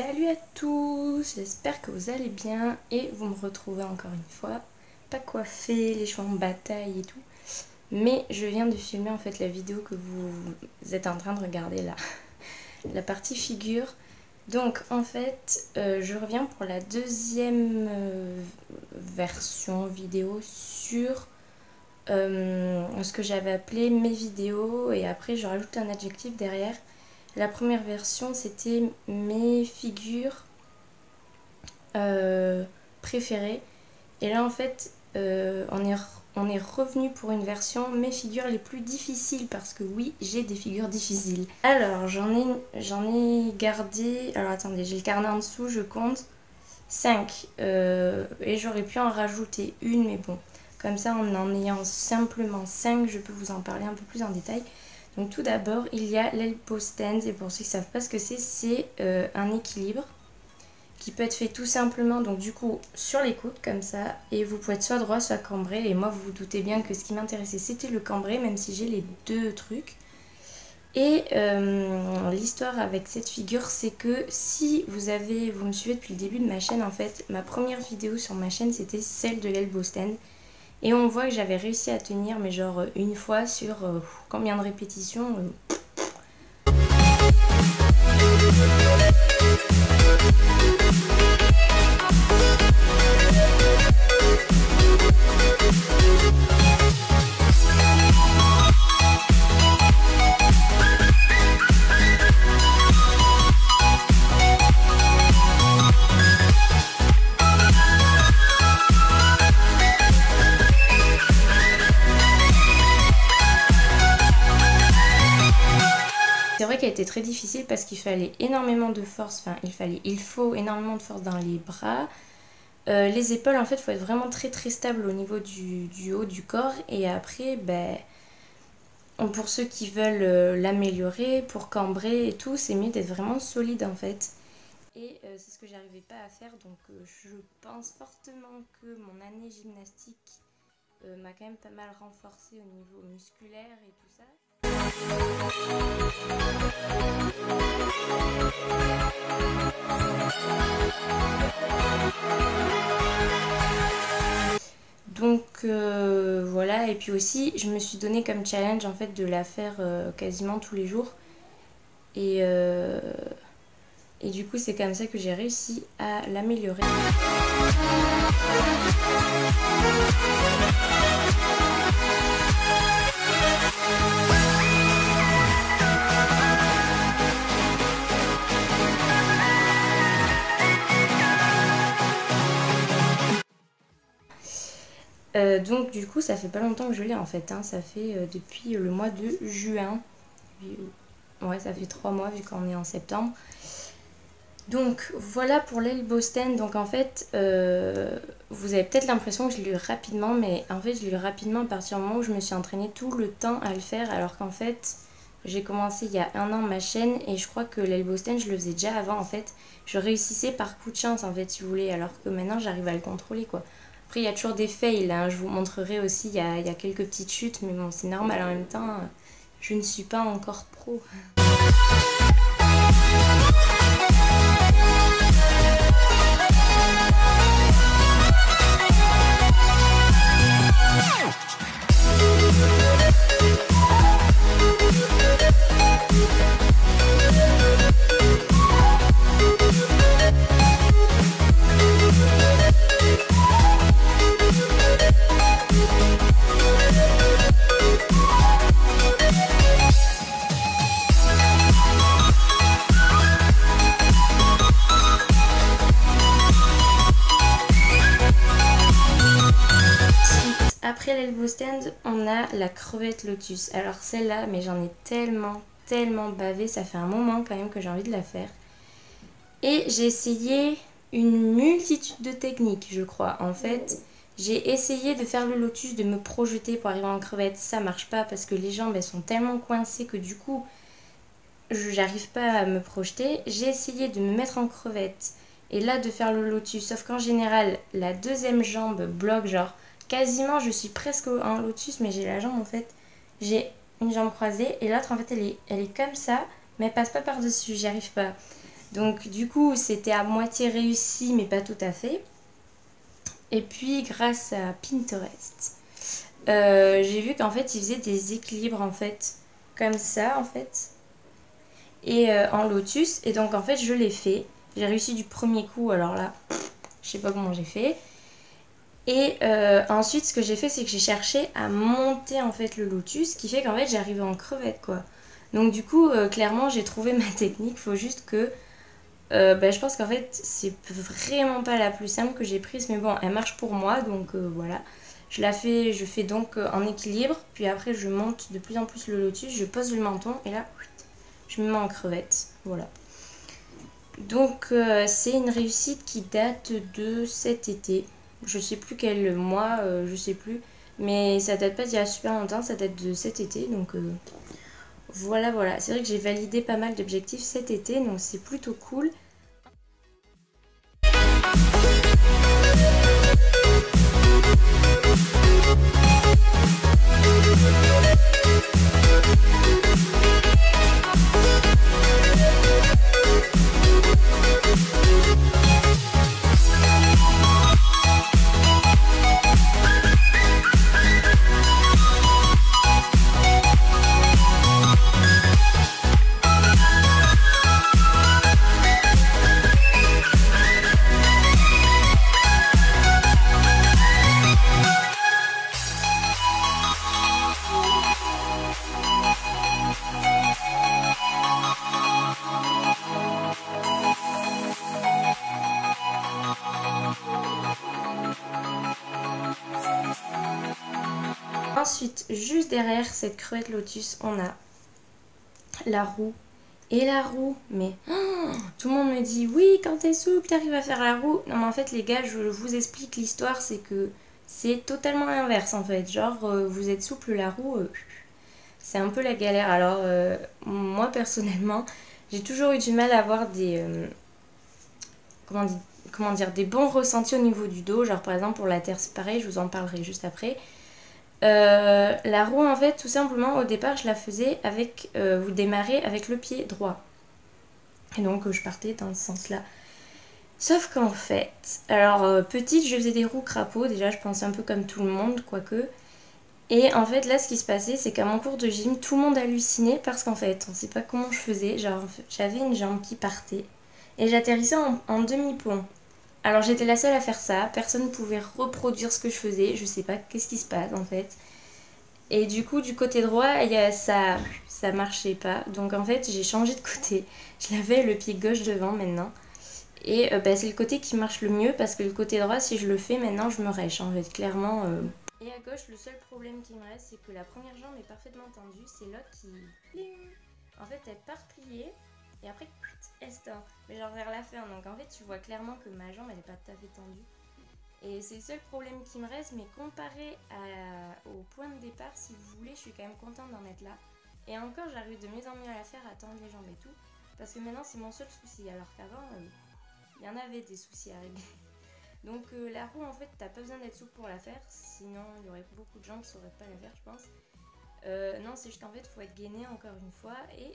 Salut à tous, j'espère que vous allez bien et vous me retrouvez encore une fois, pas coiffée, les cheveux en bataille et tout, mais je viens de filmer en fait la vidéo que vous êtes en train de regarder là, la partie figure. Donc en fait, je reviens pour la deuxième version vidéo sur ce que j'avais appelé mes vidéos et après je rajoute un adjectif derrière. La première version c'était mes figures préférées et là en fait on est revenu pour une version mes figures les plus difficiles parce que oui j'ai des figures difficiles. Alors j'en ai gardé, alors attendez, j'ai le carnet en dessous, je compte 5 et j'aurais pu en rajouter une mais bon comme ça en ayant simplement 5 je peux vous en parler un peu plus en détail. Donc tout d'abord il y a l'elbow stand et pour ceux qui ne savent pas ce que c'est un équilibre qui peut être fait tout simplement donc du coup sur les coudes comme ça et vous pouvez être soit droit soit cambré et moi vous vous doutez bien que ce qui m'intéressait c'était le cambré même si j'ai les deux trucs. Et l'histoire avec cette figure c'est que si vous me suivez depuis le début de ma chaîne en fait, ma première vidéo sur ma chaîne c'était celle de l'elbow stand. Et on voit que j'avais réussi à tenir, mais genre une fois sur combien de répétitions C'est vrai qu'elle était très difficile parce qu'il fallait énormément de force, enfin il faut énormément de force dans les bras. Les épaules en fait il faut être vraiment très stable au niveau du haut du corps et après pour ceux qui veulent l'améliorer, pour cambrer et tout, c'est mieux d'être vraiment solide en fait. Et c'est ce que j'arrivais pas à faire donc je pense fortement que mon année gymnastique m'a quand même pas mal renforcée au niveau musculaire et tout ça. Donc voilà, et puis aussi je me suis donné comme challenge en fait de la faire quasiment tous les jours et du coup c'est comme ça que j'ai réussi à l'améliorer. Donc du coup ça fait pas longtemps que je l'ai en fait, hein. Ça fait depuis le mois de juin, ouais ça fait 3 mois vu qu'on est en septembre. Donc voilà pour l'elbow stand, donc en fait vous avez peut-être l'impression que je l'ai eu rapidement, mais en fait je l'ai eu rapidement à partir du moment où je me suis entraînée tout le temps à le faire, alors qu'en fait j'ai commencé il y a 1 an ma chaîne et je crois que l'elbow stand je le faisais déjà avant en fait. Je réussissais par coup de chance en fait si vous voulez, alors que maintenant j'arrive à le contrôler quoi. Après il y a toujours des fails, hein. Je vous montrerai aussi, il y a quelques petites chutes, mais bon c'est normal en même temps, je ne suis pas encore pro. Après l'elbow stand, on a la crevette lotus. Alors celle-là, mais j'en ai tellement bavé, ça fait un moment quand même que j'ai envie de la faire. Et j'ai essayé une multitude de techniques, je crois. En fait, j'ai essayé de faire le lotus, de me projeter pour arriver en crevette. Ça marche pas parce que les jambes elles sont tellement coincées que du coup, j'arrive pas à me projeter. J'ai essayé de me mettre en crevette et là de faire le lotus. Sauf qu'en général, la deuxième jambe bloque genre... Quasiment, je suis presque en lotus, mais j'ai la jambe en fait. J'ai une jambe croisée et l'autre en fait elle est comme ça, mais elle passe pas par-dessus, j'y arrive pas. Donc du coup c'était à moitié réussi mais pas tout à fait. Et puis grâce à Pinterest, j'ai vu qu'en fait il faisait des équilibres en fait comme ça en fait et en lotus, et donc en fait je l'ai fait. J'ai réussi du premier coup, alors là je sais pas comment j'ai fait. Et ensuite ce que j'ai fait c'est que j'ai cherché à monter en fait le lotus, ce qui fait qu'en fait j'arrivais en crevette quoi. Donc du coup clairement j'ai trouvé ma technique, faut juste que je pense qu'en fait c'est vraiment pas la plus simple que j'ai prise, mais bon elle marche pour moi, donc voilà. Je fais donc en équilibre, puis après je monte de plus en plus le lotus, je pose le menton et là je me mets en crevette, voilà. Donc c'est une réussite qui date de cet été. Je sais plus quel mois, je sais plus. Mais ça date pas d'il y a super longtemps, ça date de cet été. Donc voilà, voilà. C'est vrai que j'ai validé pas mal d'objectifs cet été, donc c'est plutôt cool. Ensuite, juste derrière cette crevette lotus, on a la roue. Et la roue, mais tout le monde me dit oui, quand t'es souple, t'arrives à faire la roue. Non, mais en fait, les gars, je vous explique l'histoire, c'est que c'est totalement l'inverse en fait. Genre, vous êtes souple, la roue, c'est un peu la galère. Alors, moi personnellement, j'ai toujours eu du mal à avoir des. Comment dire, des bons ressentis au niveau du dos. Genre, par exemple, pour la terre, c'est pareil, je vous en parlerai juste après. La roue en fait tout simplement au départ je la faisais avec, vous démarrez avec le pied droit et donc je partais dans ce sens là, sauf qu'en fait alors petite je faisais des roues crapauds, déjà je pensais un peu comme tout le monde quoique, et en fait là ce qui se passait c'est qu'à mon cours de gym tout le monde hallucinait parce qu'en fait on sait pas comment je faisais, genre j'avais une jambe qui partait et j'atterrissais en demi-pont. Alors j'étais la seule à faire ça, personne ne pouvait reproduire ce que je faisais, je sais pas qu'est-ce qui se passe en fait. Et du coup, du côté droit, ça marchait pas. Donc en fait, j'ai changé de côté. Je l'avais le pied gauche devant maintenant. Et c'est le côté qui marche le mieux parce que le côté droit, si je le fais maintenant, je me rêche en fait, clairement. Et à gauche, le seul problème qui me reste, c'est que la première jambe est parfaitement tendue. C'est l'autre qui... Pling. En fait, elle part pliée et après, elle se tord. Mais genre vers la fin. Donc en fait, tu vois clairement que ma jambe, elle est pas tout à fait tendue. Et c'est le seul problème qui me reste, mais comparé au point de départ, si vous voulez, je suis quand même contente d'en être là. Et encore, j'arrive de mieux en mieux à la faire, à tendre les jambes et tout. Parce que maintenant, c'est mon seul souci. Alors qu'avant, il y en avait des soucis à régler. Donc la roue, en fait, t'as pas besoin d'être souple pour la faire. Sinon, il y aurait beaucoup de gens qui sauraient pas la faire, je pense. Non, c'est juste qu'en fait, il faut être gainé encore une fois. Et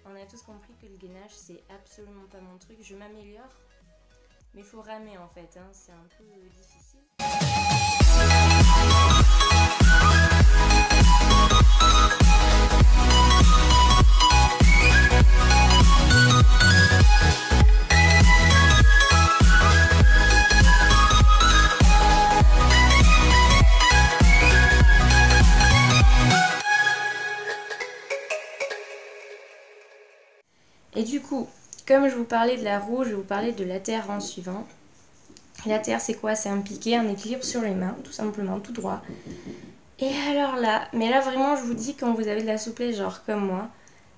on a tous compris que le gainage, c'est absolument pas mon truc. Je m'améliore. Mais il faut ramer en fait, hein, c'est un peu difficile. Et du coup, comme je vous parlais de la roue, je vais vous parler de la terre en suivant. La terre, c'est quoi? C'est un piqué, un équilibre sur les mains, tout simplement, tout droit. Et alors là, mais là vraiment, je vous dis, quand vous avez de la souplesse, genre comme moi,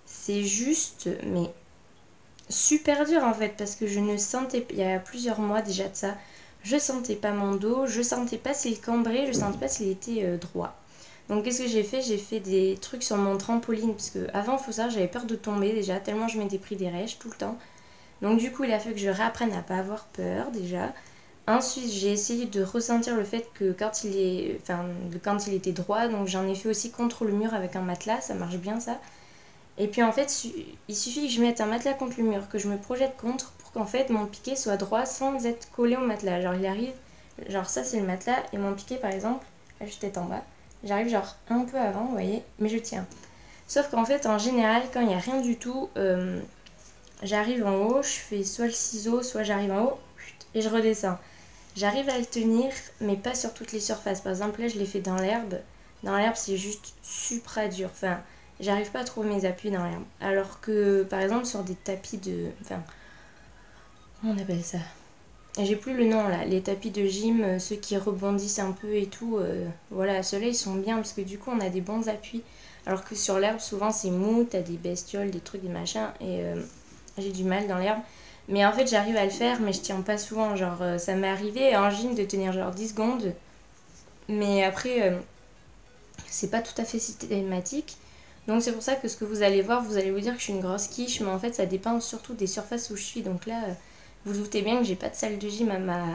c'est juste, mais super dur en fait, parce que je ne sentais, il y a plusieurs mois déjà de ça, je sentais pas mon dos, je sentais pas s'il cambrait, je sentais pas s'il était droit. Donc qu'est-ce que j'ai fait? J'ai fait des trucs sur mon trampoline, parce que avant, faut savoir, j'avais peur de tomber déjà, tellement je m'étais pris des rêches tout le temps. Donc du coup, il a fallu que je réapprenne à pas avoir peur déjà. Ensuite, j'ai essayé de ressentir le fait que quand il était droit, donc j'en ai fait aussi contre le mur avec un matelas, ça marche bien ça. Et puis en fait, il suffit que je mette un matelas contre le mur, que je me projette contre pour qu'en fait mon piqué soit droit sans être collé au matelas. Genre il arrive, genre ça c'est le matelas et mon piqué par exemple, là je tête en bas, j'arrive genre un peu avant, vous voyez, mais je tiens. Sauf qu'en fait en général quand il n'y a rien du tout, j'arrive en haut, je fais soit le ciseau, soit j'arrive en haut et je redescends. J'arrive à le tenir, mais pas sur toutes les surfaces. Par exemple là je l'ai fait dans l'herbe. Dans l'herbe c'est juste super dur, enfin... J'arrive pas à trouver mes appuis dans l'herbe. Alors que, par exemple, sur des tapis de... Enfin, comment on appelle ça? J'ai plus le nom là. Les tapis de gym, ceux qui rebondissent un peu et tout. Voilà, ceux-là, ils sont bien parce que du coup, on a des bons appuis. Alors que sur l'herbe, souvent, c'est mou. T'as des bestioles, des trucs, des machins. Et j'ai du mal dans l'herbe. Mais en fait, j'arrive à le faire, mais je tiens pas souvent. Genre, ça m'est arrivé en gym de tenir genre 10 secondes. Mais après, c'est pas tout à fait systématique. Donc c'est pour ça que ce que vous allez voir, vous allez vous dire que je suis une grosse quiche, mais en fait ça dépend surtout des surfaces où je suis. Donc là, vous doutez bien que j'ai pas de salle de gym à ma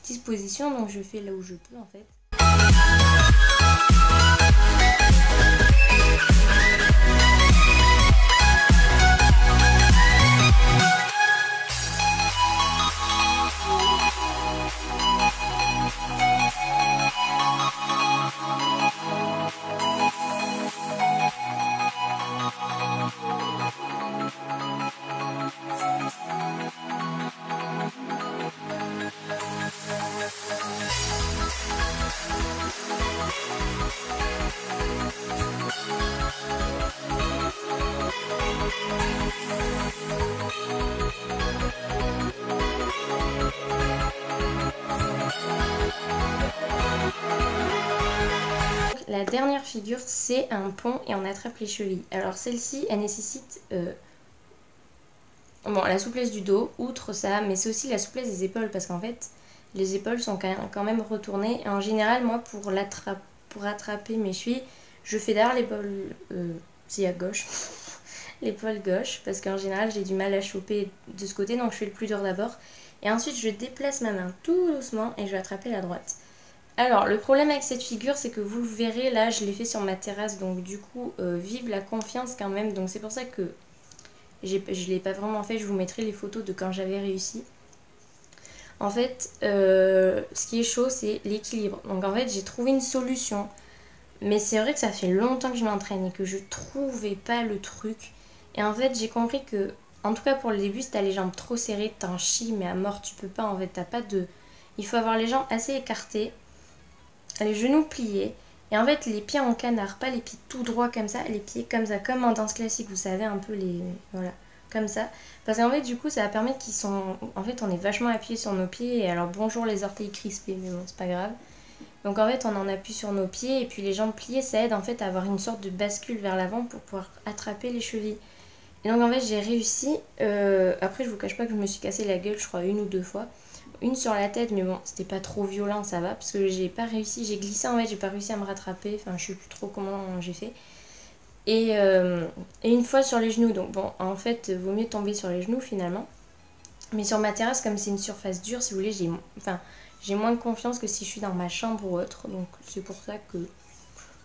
disposition, donc je fais là où je peux en fait. La dernière figure, c'est un pont et on attrape les chevilles. Alors celle-ci, elle nécessite bon, la souplesse du dos, outre ça, mais c'est aussi la souplesse des épaules parce qu'en fait, les épaules sont quand même retournées. Et en général, moi, pour attraper mes chevilles, je fais d'abord l'épaule, c'est à gauche, l'épaule gauche, parce qu'en général, j'ai du mal à choper de ce côté, donc je fais le plus dur d'abord. Et ensuite, je déplace ma main tout doucement et je vais attraper la droite. Alors, le problème avec cette figure, c'est que vous le verrez, là, je l'ai fait sur ma terrasse, donc du coup, vive la confiance quand même. Donc c'est pour ça que je ne l'ai pas vraiment fait, je vous mettrai les photos de quand j'avais réussi. En fait, ce qui est chaud, c'est l'équilibre. Donc en fait, j'ai trouvé une solution. Mais c'est vrai que ça fait longtemps que je m'entraîne et que je trouvais pas le truc. Et en fait, j'ai compris que, en tout cas pour le début, si t'as les jambes trop serrées, t'en chies, mais à mort, tu peux pas. En fait, t'as pas de... Il faut avoir les jambes assez écartées, les genoux pliés. Et en fait, les pieds en canard, pas les pieds tout droits comme ça, les pieds comme ça, comme en danse classique, vous savez, un peu les... Voilà, comme ça. Parce qu'en fait, du coup, ça va permettre qu'ils sont... En fait, on est vachement appuyé sur nos pieds. Et alors, bonjour les orteils crispés, mais bon, c'est pas grave. Donc en fait on en appuie sur nos pieds et puis les jambes pliées ça aide en fait à avoir une sorte de bascule vers l'avant pour pouvoir attraper les chevilles. Et donc en fait j'ai réussi, après je vous cache pas que je me suis cassé la gueule je crois une ou deux fois. Une sur la tête mais bon c'était pas trop violent ça va parce que j'ai pas réussi, j'ai glissé en fait, j'ai pas réussi à me rattraper, enfin je sais plus trop comment j'ai fait. Et une fois sur les genoux, donc bon en fait vaut mieux tomber sur les genoux finalement. Mais sur ma terrasse comme c'est une surface dure si vous voulez j'ai moins de confiance que si je suis dans ma chambre ou autre. Donc c'est pour ça que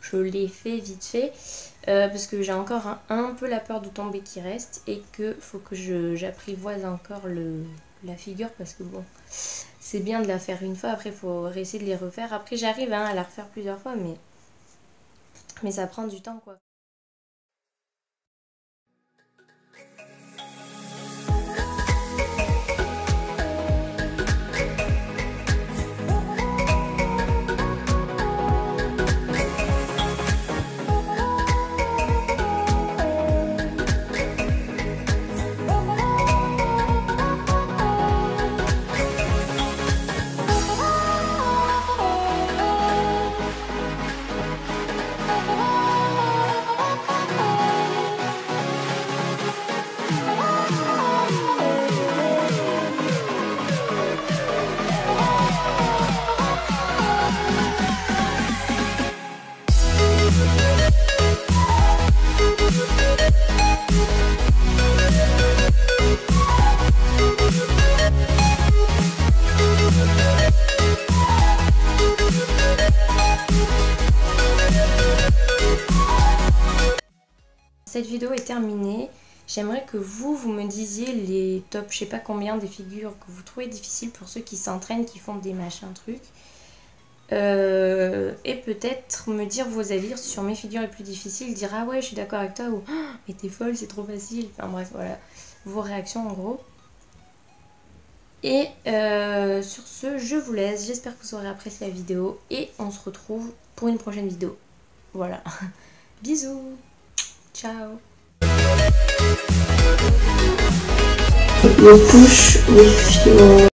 je l'ai fait vite fait. Parce que j'ai encore un peu la peur de tomber qui reste. Et que faut que j'apprivoise encore la figure. Parce que bon, c'est bien de la faire une fois. Après il faut essayer de les refaire. Après j'arrive à la refaire plusieurs fois. Mais ça prend du temps quoi. vidéo est terminée. J'aimerais que vous me disiez les top, je sais pas combien des figures que vous trouvez difficiles pour ceux qui s'entraînent, qui font des machins trucs. Et peut-être me dire vos avis sur mes figures les plus difficiles, dire ah ouais je suis d'accord avec toi ou oh, mais t'es folle c'est trop facile, enfin bref voilà, vos réactions en gros. Et sur ce je vous laisse, j'espère que vous aurez apprécié la vidéo et on se retrouve pour une prochaine vidéo. Voilà, bisous, ciao. You push with your